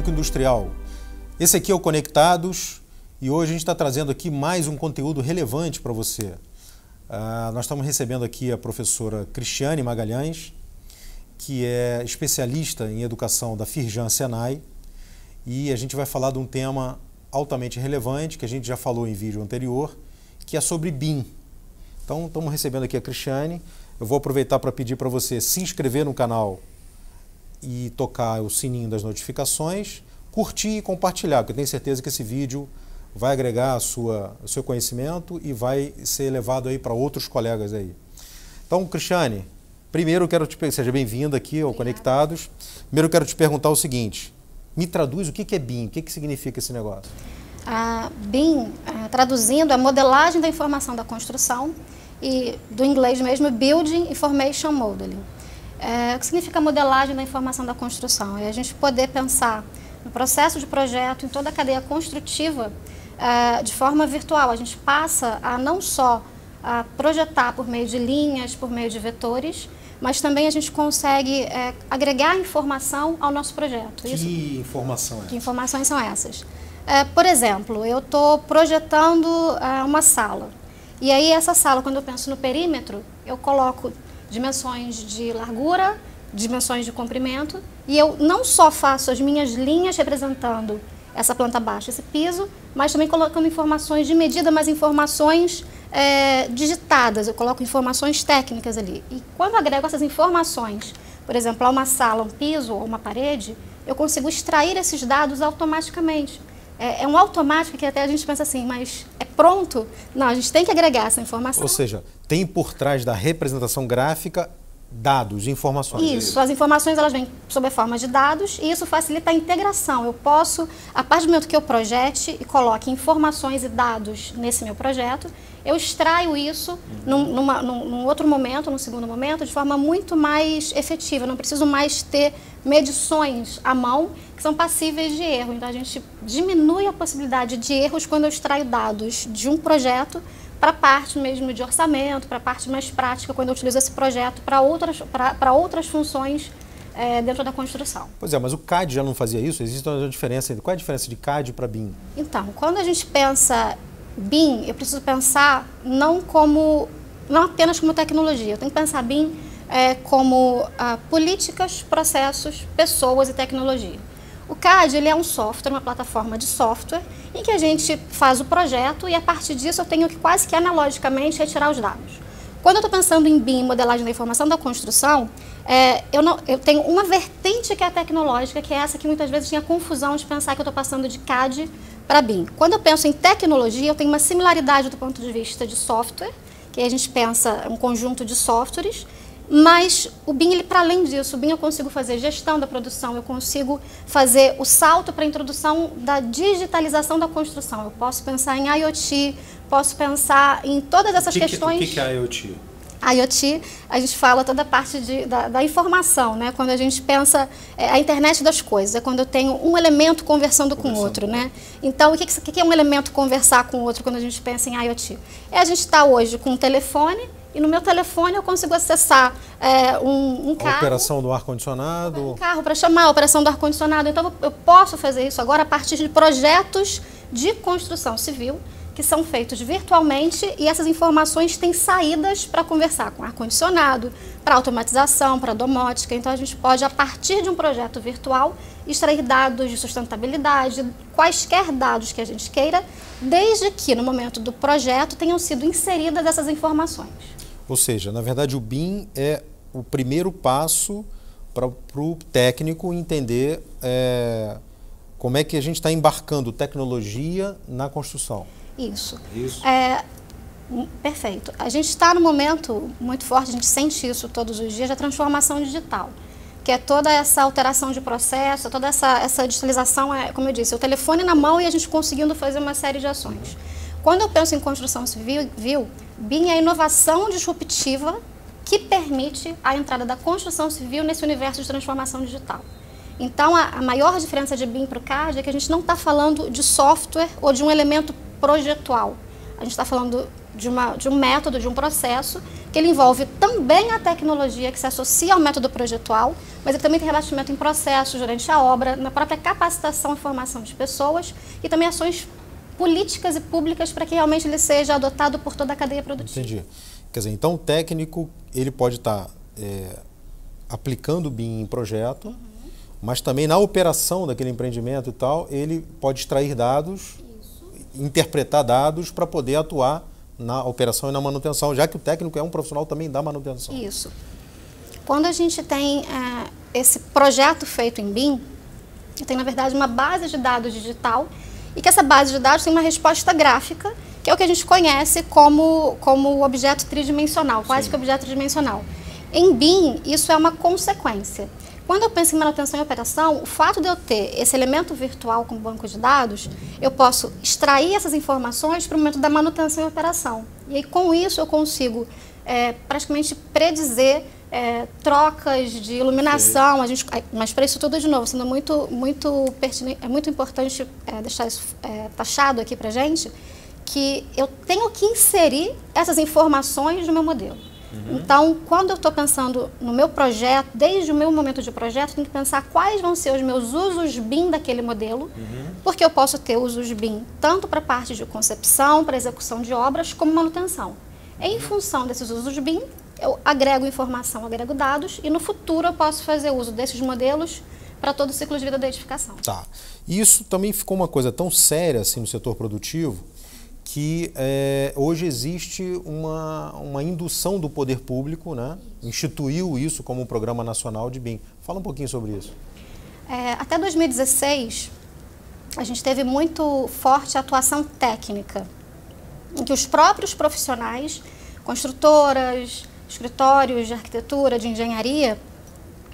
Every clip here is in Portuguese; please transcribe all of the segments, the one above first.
Técnico Industrial. Esse aqui é o Conectados e hoje a gente está trazendo aqui mais um conteúdo relevante para você. Nós estamos recebendo aqui a professora Cristiane Magalhães, que é especialista em educação da Firjan Senai, e a gente vai falar de um tema altamente relevante, que a gente já falou em vídeo anterior, que é sobre BIM. Então, estamos recebendo aqui a Cristiane. Eu vou aproveitar para pedir para você se inscrever no canal e tocar o sininho das notificações, curtir e compartilhar, porque eu tenho certeza que esse vídeo vai agregar o seu conhecimento e vai ser levado aí para outros colegas aí. Então, Cristiane, primeiro eu quero seja bem-vinda aqui ao Conectados. Primeiro eu quero te perguntar o seguinte: me traduz o que é BIM, o que significa esse negócio? A BIM, traduzindo, é modelagem da informação da construção, e do inglês mesmo, Building Information Modeling. O que significa modelagem da informação da construção? É a gente poder pensar no processo de projeto, em toda a cadeia construtiva, de forma virtual. A gente passa a não só projetar por meio de linhas, por meio de vetores, mas também a gente consegue agregar informação ao nosso projeto. Que informação é? Que informações são essas? Por exemplo, eu estou projetando uma sala. E aí essa sala, quando eu penso no perímetro, eu coloco dimensões de largura, dimensões de comprimento, e eu não só faço as minhas linhas representando essa planta baixa, esse piso, mas também colocando informações de medida, mas informações digitadas, eu coloco informações técnicas ali. E quando eu agrego essas informações, por exemplo, a uma sala, um piso ou uma parede, eu consigo extrair esses dados automaticamente. É um automático que até a gente pensa assim, mas é pronto? Não, a gente tem que agregar essa informação. Ou seja, tem por trás da representação gráfica dados, informações. Isso, as informações elas vêm sob a forma de dados e isso facilita a integração. Eu posso, a partir do momento que eu projete e coloque informações e dados nesse meu projeto, eu extraio isso num outro momento, num segundo momento, de forma muito mais efetiva. Eu não preciso mais ter medições à mão que são passíveis de erro. Então, a gente diminui a possibilidade de erros quando eu extraio dados de um projeto para a parte mesmo de orçamento, para a parte mais prática, quando eu utilizo esse projeto para outras funções dentro da construção. Pois é, mas o CAD já não fazia isso? Existe uma diferença? Qual é a diferença de CAD para BIM? Então, quando a gente pensa BIM, eu preciso pensar não apenas como tecnologia, eu tenho que pensar BIM como políticas, processos, pessoas e tecnologia. O CAD ele é um software, uma plataforma de software, em que a gente faz o projeto e a partir disso eu tenho que quase que analogicamente retirar os dados. Quando eu estou pensando em BIM, modelagem da informação da construção, eu tenho uma vertente que é a tecnológica, que é essa que muitas vezes tinha confusão de pensar que eu estou passando de CAD para BIM. Quando eu penso em tecnologia, eu tenho uma similaridade do ponto de vista de software, que a gente pensa um conjunto de softwares, mas o BIM, para além disso, o BIM eu consigo fazer gestão da produção, eu consigo fazer o salto para a introdução da digitalização da construção. Eu posso pensar em IoT, posso pensar em todas essas questões. O que é IoT? IoT, a gente fala toda a parte da informação, né? Quando a gente pensa a internet das coisas, é quando eu tenho um elemento conversando com o outro, né? Então, o que é um elemento conversar com o outro quando a gente pensa em IoT? A gente está hoje com um telefone, e no meu telefone eu consigo acessar um carro. A operação do ar-condicionado. Um carro para chamar a operação do ar-condicionado. Então eu posso fazer isso agora a partir de projetos de construção civil que são feitos virtualmente e essas informações têm saídas para conversar com ar-condicionado, para automatização, para domótica. Então a gente pode, a partir de um projeto virtual, extrair dados de sustentabilidade, quaisquer dados que a gente queira, desde que no momento do projeto tenham sido inseridas essas informações. Ou seja, na verdade o BIM é o primeiro passo para o técnico entender como é que a gente está embarcando tecnologia na construção. Isso. Perfeito. A gente está num momento muito forte, a gente sente isso todos os dias, da transformação digital, que é toda essa alteração de processo, toda essa digitalização, como eu disse, o telefone na mão e a gente conseguindo fazer uma série de ações. Quando eu penso em construção civil, BIM é a inovação disruptiva que permite a entrada da construção civil nesse universo de transformação digital. Então, a maior diferença de BIM para o CAD é que a gente não está falando de software ou de um elemento projetual. A gente está falando de um método, de um processo, que ele envolve também a tecnologia que se associa ao método projetual, mas ele também tem rebatimento em processos durante a obra, na própria capacitação e formação de pessoas e também ações políticas e públicas para que realmente ele seja adotado por toda a cadeia produtiva. Entendi. Quer dizer, então o técnico ele pode estar aplicando o BIM em projeto, mas também na operação daquele empreendimento e tal, ele pode extrair dados, interpretar dados para poder atuar na operação e na manutenção, já que o técnico é um profissional também da manutenção. Isso. Quando a gente tem esse projeto feito em BIM, tem, na verdade, uma base de dados digital e que essa base de dados tem uma resposta gráfica, que é o que a gente conhece como objeto tridimensional, quase que objeto tridimensional. Em BIM, isso é uma consequência. Quando eu penso em manutenção e operação, o fato de eu ter esse elemento virtual como banco de dados, eu posso extrair essas informações para o momento da manutenção e operação. E aí, com isso, eu consigo praticamente predizer trocas de iluminação. Mas para isso tudo, de novo, sendo muito pertinente, é muito importante deixar isso taxado aqui para a gente, que eu tenho que inserir essas informações no meu modelo. Então, quando eu estou pensando no meu projeto, desde o meu momento de projeto, eu tenho que pensar quais vão ser os meus usos BIM daquele modelo, porque eu posso ter usos BIM tanto para a parte de concepção, para execução de obras, como manutenção. Em função desses usos BIM, eu agrego informação, agrego dados, e no futuro eu posso fazer uso desses modelos para todo o ciclo de vida da edificação. Tá. E isso também ficou uma coisa tão séria assim no setor produtivo, que hoje existe uma indução do poder público, né? Instituiu isso como um programa nacional de BIM. Fala um pouquinho sobre isso. Até 2016, a gente teve muito forte atuação técnica, em que os próprios profissionais, construtoras, escritórios de arquitetura, de engenharia,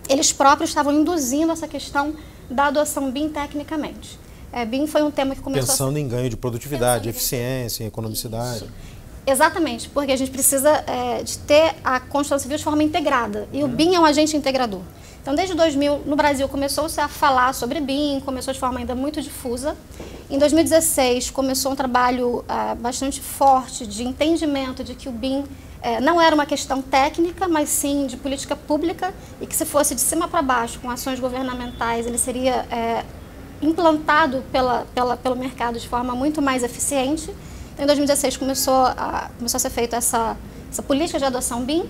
eles próprios estavam induzindo essa questão da adoção BIM tecnicamente. BIM foi um tema que começou pensando em ganho de produtividade, eficiência, economicidade. Isso. Exatamente, porque a gente precisa de ter a construção civil de forma integrada. E o BIM é um agente integrador. Então, desde 2000, no Brasil, começou-se a falar sobre BIM, começou de forma ainda muito difusa. Em 2016, começou um trabalho bastante forte de entendimento de que o BIM não era uma questão técnica, mas sim de política pública, e que se fosse de cima para baixo, com ações governamentais, ele seria implantado pelo mercado de forma muito mais eficiente. Então, em 2016 começou a ser feita essa política de adoção BIM.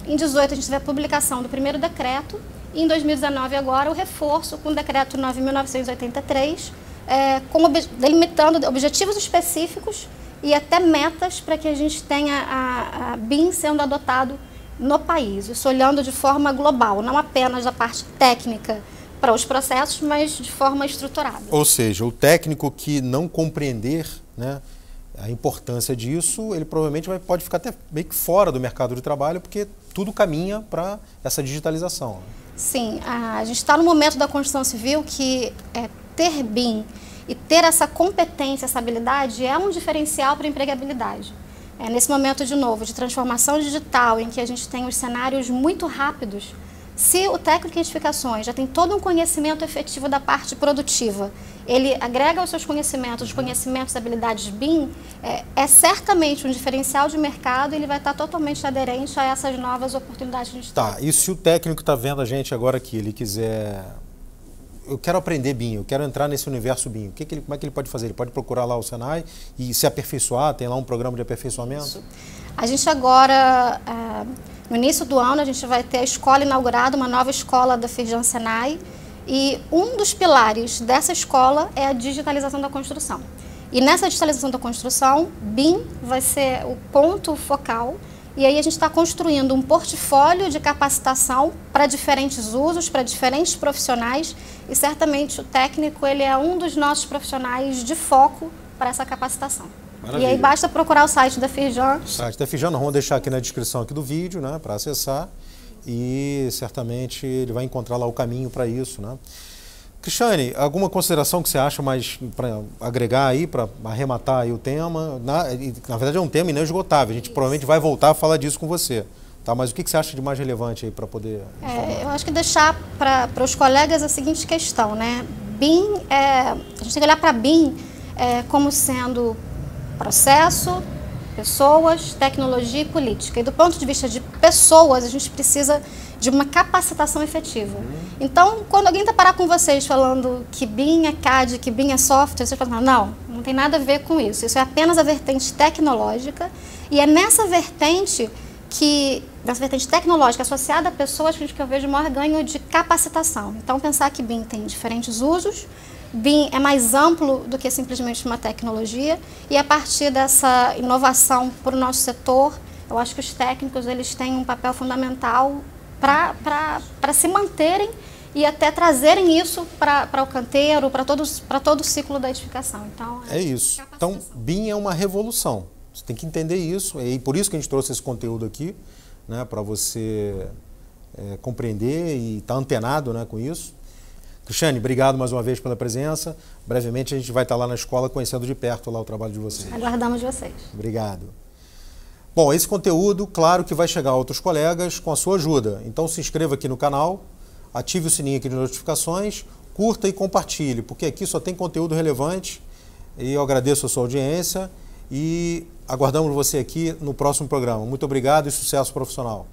Em 2018 a gente teve a publicação do primeiro decreto e em 2019 agora o reforço com o decreto 9.983, delimitando objetivos específicos e até metas para que a gente tenha a BIM sendo adotado no país. Isso olhando de forma global, não apenas a parte técnica para os processos, mas de forma estruturada. Ou seja, o técnico que não compreender, né, a importância disso, ele provavelmente pode ficar até meio que fora do mercado de trabalho, porque tudo caminha para essa digitalização. Sim, a gente está no momento da construção civil que ter BIM e ter essa competência, essa habilidade é um diferencial para a empregabilidade. Nesse momento, de novo, de transformação digital, em que a gente tem os cenários muito rápidos, se o técnico de edificações já tem todo um conhecimento efetivo da parte produtiva, ele agrega aos seus conhecimentos, os conhecimentos e habilidades BIM, é certamente um diferencial de mercado e ele vai estar totalmente aderente a essas novas oportunidades que a gente tem. Tá, e se o técnico está vendo a gente agora aqui, ele quiser... Eu quero aprender BIM, eu quero entrar nesse universo BIM, como é que ele pode fazer? Ele pode procurar lá o Senai e se aperfeiçoar, tem lá um programa de aperfeiçoamento? Isso. A gente agora... No início do ano, a gente vai ter a escola inaugurada, uma nova escola da Firjan Senai, e um dos pilares dessa escola é a digitalização da construção. E nessa digitalização da construção, BIM vai ser o ponto focal, e aí a gente está construindo um portfólio de capacitação para diferentes usos, para diferentes profissionais, e certamente o técnico ele é um dos nossos profissionais de foco para essa capacitação. Maravilha. E aí basta procurar o site da Firjan. O site da Firjan, nós vamos deixar aqui na descrição aqui do vídeo, né, para acessar, e certamente ele vai encontrar lá o caminho para isso, né? Cristiane, alguma consideração que você acha mais para agregar aí, para arrematar aí o tema? Na verdade é um tema inesgotável, a gente provavelmente vai voltar a falar disso com você. Tá, mas o que você acha de mais relevante aí para poder informar? Eu acho que deixar para os colegas a seguinte questão, né? BIM, a gente tem que olhar para BIM como sendo processo, pessoas, tecnologia e política. E do ponto de vista de pessoas, a gente precisa de uma capacitação efetiva. Então, quando alguém está parar com vocês falando que BIM é CAD, que BIM é software, vocês falam, não tem nada a ver com isso. Isso é apenas a vertente tecnológica e é nessa vertente tecnológica associada a pessoas que eu vejo o maior ganho de capacitação. Então, pensar que BIM tem diferentes usos, BIM é mais amplo do que simplesmente uma tecnologia e a partir dessa inovação para o nosso setor, eu acho que os técnicos eles têm um papel fundamental para se manterem e até trazerem isso para o canteiro, para todo o ciclo da edificação. Então, é isso. Então, BIM é uma revolução. Você tem que entender isso. E por isso que a gente trouxe esse conteúdo aqui, né, para você compreender e estar antenado, né, com isso. Cristiane, obrigado mais uma vez pela presença. Brevemente a gente vai estar lá na escola conhecendo de perto lá o trabalho de vocês. Aguardamos vocês. Obrigado. Bom, esse conteúdo, claro que vai chegar a outros colegas com a sua ajuda. Então se inscreva aqui no canal, ative o sininho aqui de notificações, curta e compartilhe, porque aqui só tem conteúdo relevante. E eu agradeço a sua audiência e aguardamos você aqui no próximo programa. Muito obrigado e sucesso profissional.